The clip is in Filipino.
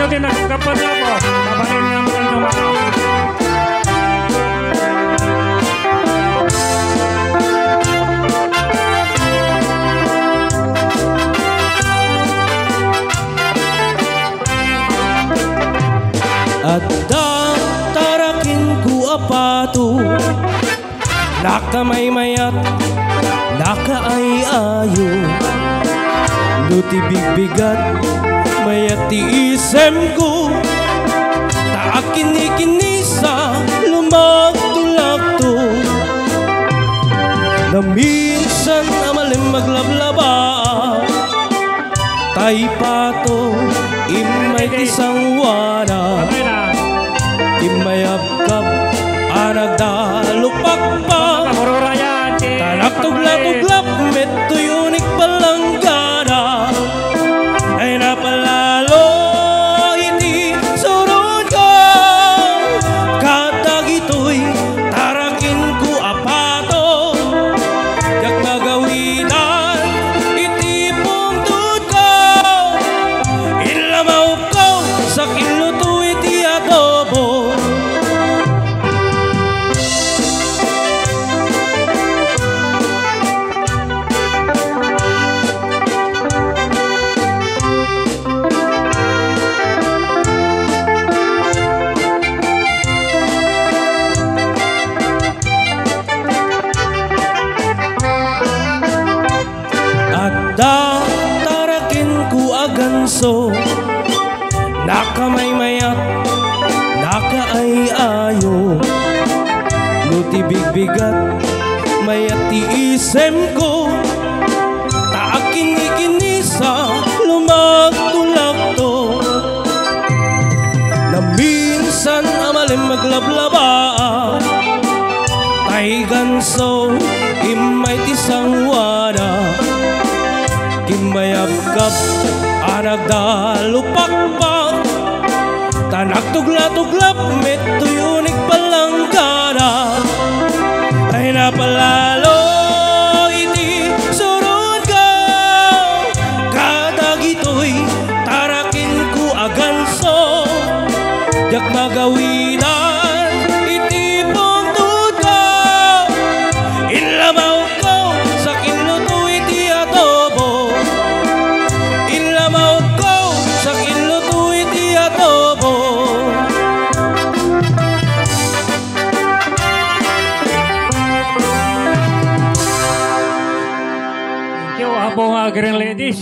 din nagkapad na po. Kabalin niya mo kung sumaka. At tarakin ko apato, nakamaymayat, nakaayayo, lutibig-bigat, mayat tiisem ko, taakinikinisa, lumagtulagto, na minsan amalim maglablaba, tay pato, imay tisang wala, imayabkab, anagdalupakpak, tanagtuglap-tuglap, metuyunik palanggana, ay napalalo, hindi surod ko, katag ito'y tarakin ko apato, yak nagawinan, itipong tut ko, inlamaw ko, sa kiluto iti adobo. Tarakin ko aganso, nakamaymayat, nakaayayo, lutibig-bigat, mayat tiisem ko, taakinikinisa, lumagtulagto, na minsan amalim maglablaba, tay ganso, imay tisang wada, kimayabkap, anagdalupakpak, tanagtugla-tuglap, metuyunik palanggana, ay napalalo, iti surod ka, katag ito'y tarakin ko aganso, yak magawinan, iti pongtut ko, inlamaw ko, sa kiluto iti adobo, inlamaw ko, sa kiluto iti adobo. Thank you, abong Green Ladies.